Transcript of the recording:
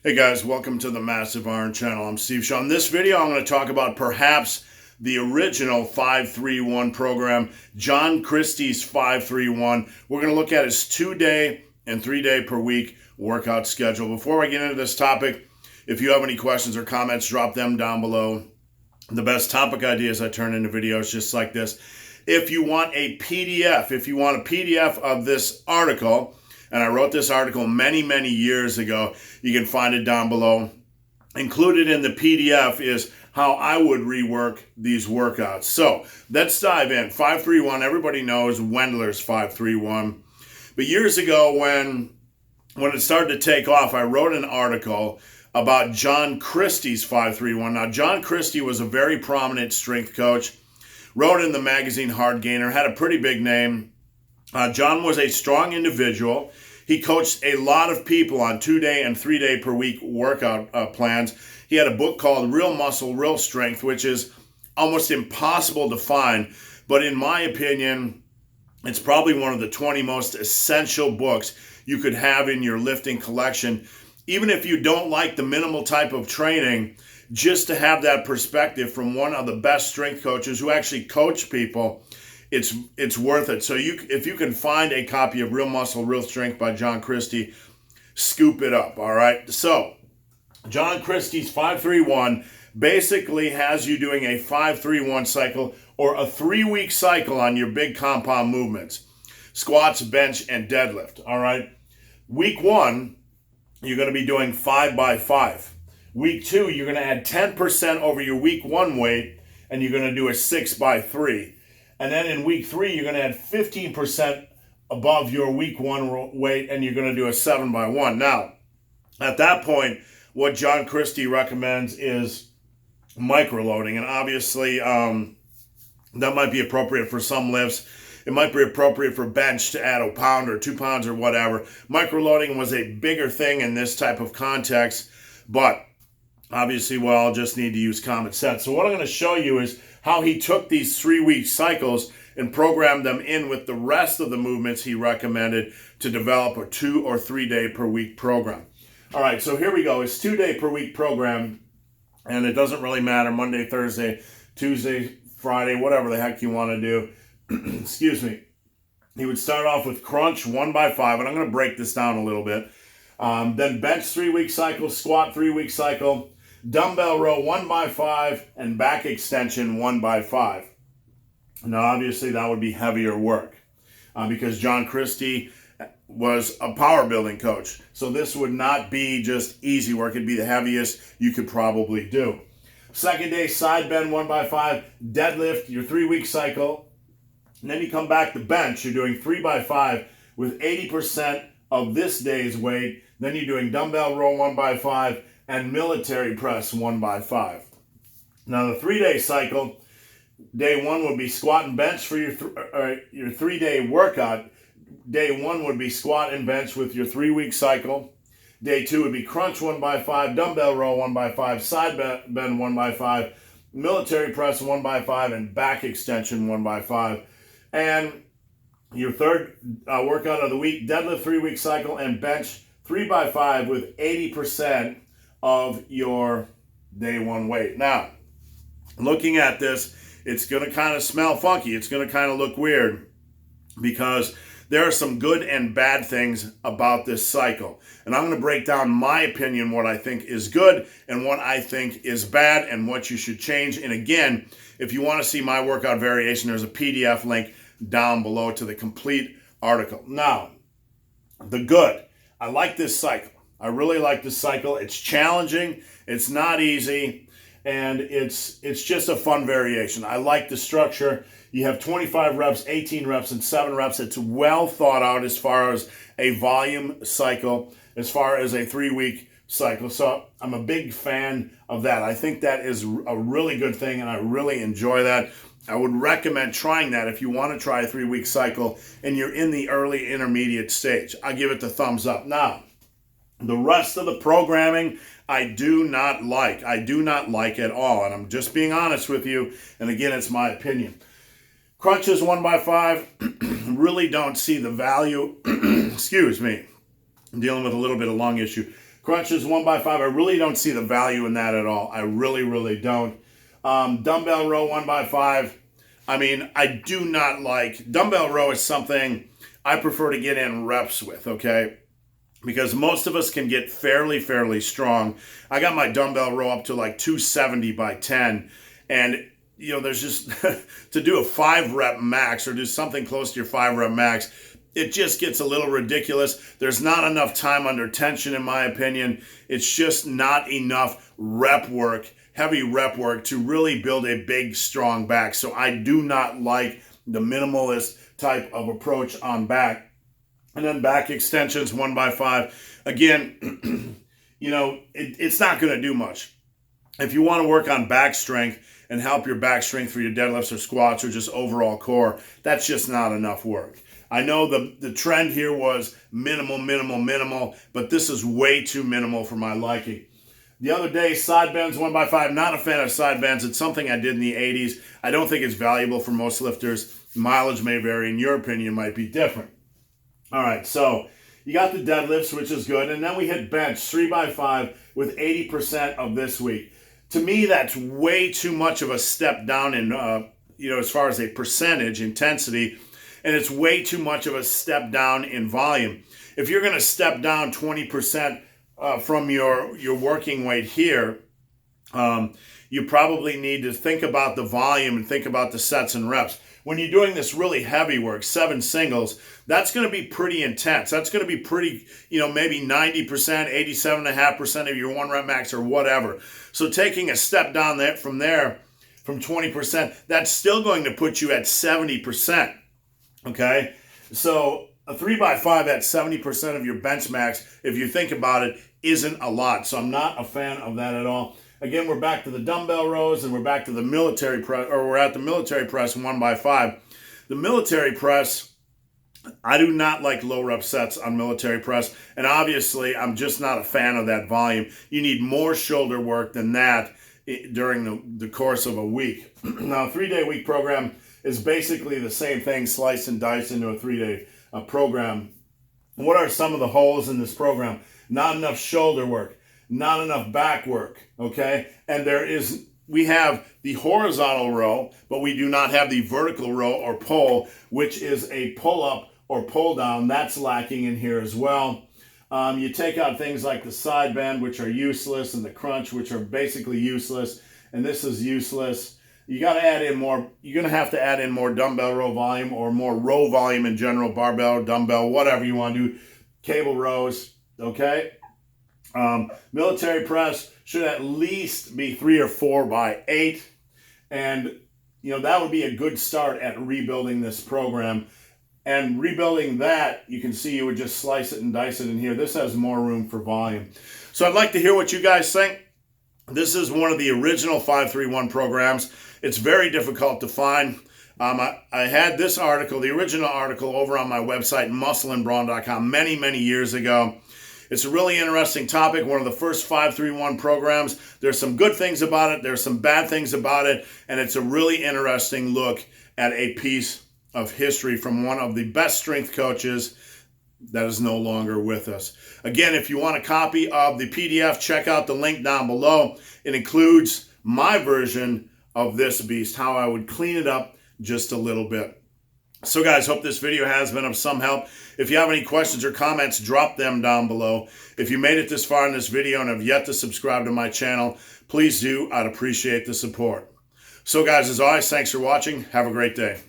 Hey guys, welcome to the Massive Iron Channel. I'm Steve Shaw. In this video, I'm going to talk about perhaps the original 5-3-1 program, John Christy's 5-3-1. We're going to look at his 2-day and 3-day per week workout schedule. Before I get into this topic, if you have any questions or comments, drop them down below. The best topic ideas I turn into videos just like this. If you want a PDF of this article, and I wrote this article many years ago. You can find it down below. Included in the PDF is how I would rework these workouts. So let's dive in. 5-3-1, everybody knows Wendler's 5-3-1. But years ago when it started to take off, I wrote an article about John Christy's 5-3-1. Now, John Christy was a very prominent strength coach. Wrote in the magazine Hard Gainer, had a pretty big name. John was a strong individual. He coached a lot of people on 2-day and 3-day per week workout plans. He had a book called Real Muscle, Real Strength, which is almost impossible to find. But in my opinion, it's probably one of the 20 most essential books you could have in your lifting collection. Even if you don't like the minimal type of training, just to have that perspective from one of the best strength coaches who actually coach people, it's worth it. So if you can find a copy of Real Muscle, Real Strength by John Christy, scoop it up, all right? So John Christy's 5-3-1 basically has you doing a 5-3-1 cycle or a 3-week cycle on your big compound movements, squats, bench, and deadlift, all right? Week 1, you're going to be doing 5x5. Week 2, you're going to add 10% over your week 1 weight, and you're going to do a 6x3. And then in week 3, you're going to add 15% above your week 1 weight, and you're going to do a 7x1. Now, at that point, what John Christy recommends is microloading. And obviously, that might be appropriate for some lifts. It might be appropriate for bench to add a pound or 2 pounds or whatever. Microloading was a bigger thing in this type of context, but obviously, we all just need to use common sense. So what I'm going to show you is how he took these 3-week cycles and programmed them in with the rest of the movements he recommended to develop a 2 or 3 day per week program. All right, so here we go. His 2-day per week program, and it doesn't really matter, Monday, Thursday, Tuesday, Friday, whatever the heck you want to do. Excuse me. He would start off with crunch 1x5, and I'm going to break this down a little bit. Then bench 3-week cycle, squat 3-week cycle, dumbbell row 1x5, and back extension 1x5. Now, obviously, that would be heavier work because John Christy was a power building coach. So this would not be just easy work. It'd be the heaviest you could probably do. Second day, side bend 1x5, deadlift, your 3-week cycle. And then you come back to bench. You're doing 3x5 with 80% of this day's weight. Then you're doing dumbbell row 1x5 and military press 1x5. Now the 3-day cycle, day 1 would be squat and bench for your 3-day workout. Day 1 would be squat and bench with your 3-week cycle. Day 2 would be crunch 1x5, dumbbell row 1x5, side bend 1x5, military press 1x5, and back extension 1x5. And your third workout of the week, deadlift 3-week cycle, and bench 3x5 with 80% of your day 1 weight. Now, looking at this, it's going to kind of smell funky. It's going to kind of look weird because there are some good and bad things about this cycle. And I'm going to break down my opinion, what I think is good and what I think is bad and what you should change. And again, if you want to see my workout variation, there's a PDF link down below to the complete article. Now, the good. I like this cycle. I really like this cycle. It's challenging. It's not easy. And it's just a fun variation. I like the structure. You have 25 reps, 18 reps, and 7 reps. It's well thought out as far as a volume cycle, as far as a 3-week cycle. So I'm a big fan of that. I think that is a really good thing, and I really enjoy that. I would recommend trying that if you want to try a 3-week cycle and you're in the early intermediate stage. I give it the thumbs up. Now, the rest of the programming, I do not like. I do not like at all. And I'm just being honest with you. And again, it's my opinion. Crunches 1x5, really don't see the value. Excuse me. I'm dealing with a little bit of lung issue. Crunches 1x5, I really don't see the value in that at all. I really, really don't. Dumbbell row 1x5, I mean, I do not like, dumbbell row is something I prefer to get in reps with, okay? Because most of us can get fairly strong. I got my dumbbell row up to like 270 by 10, and you know, there's just, to do a 5 rep max or do something close to your 5 rep max, it just gets a little ridiculous. There's not enough time under tension, in my opinion. It's just not enough rep work, heavy rep work, to really build a big, strong back. So I do not like the minimalist type of approach on back. And then back extensions 1x5. Again, you know, it's not going to do much. If you want to work on back strength and help your back strength for your deadlifts or squats or just overall core, that's just not enough work. I know the trend here was minimal, but this is way too minimal for my liking. The other day, side bends 1x5. Not a fan of side bends. It's something I did in the 80s. I don't think it's valuable for most lifters. Mileage may vary, and your opinion might be different. All right, so you got the deadlifts, which is good, and then we hit bench 3x5 with 80% of this week. To me, that's way too much of a step down in, as far as a percentage intensity, and it's way too much of a step down in volume. If you're going to step down 20% from your working weight here, you probably need to think about the volume and think about the sets and reps. When you're doing this really heavy work, 7 singles, that's going to be pretty intense. That's going to be pretty, maybe 90%, 87.5% of your 1 rep max or whatever. So taking a step down from 20%, that's still going to put you at 70%. Okay? So a 3x5 at 70% of your bench max, if you think about it, isn't a lot. So I'm not a fan of that at all. Again, we're back to the dumbbell rows, and we're back to the military press, or we're at the military press 1x5. The military press, I do not like low rep sets on military press, and obviously I'm just not a fan of that volume. You need more shoulder work than that during the course of a week. Now, a 3-day week program is basically the same thing, sliced and diced into a 3-day program. What are some of the holes in this program? Not enough shoulder work. Not enough back work, okay? And we have the horizontal row, but we do not have the vertical row or pull, which is a pull-up or pull-down. That's lacking in here as well. You take out things like the side bend, which are useless, and the crunch, which are basically useless, and this is useless. You got to add in more. You're going to have to add in more dumbbell row volume or more row volume in general, barbell, dumbbell, whatever you want to do, cable rows, okay? Military press should at least be 3 or 4 by 8, and that would be a good start at rebuilding this program. And rebuilding that, you can see you would just slice it and dice it in here. This has more room for volume. So I'd like to hear what you guys think. This is one of the original 531 programs. It's very difficult to find. I had this article, the original article, over on my website, muscleandbrawn.com, many years ago. It's a really interesting topic, one of the first 531 programs. There's some good things about it, there's some bad things about it, and it's a really interesting look at a piece of history from one of the best strength coaches that is no longer with us. Again, if you want a copy of the PDF, check out the link down below. It includes my version of this beast, how I would clean it up just a little bit. So guys, hope this video has been of some help. If you have any questions or comments, drop them down below. If you made it this far in this video and have yet to subscribe to my channel, please do. I'd appreciate the support. So guys, as always, thanks for watching. Have a great day.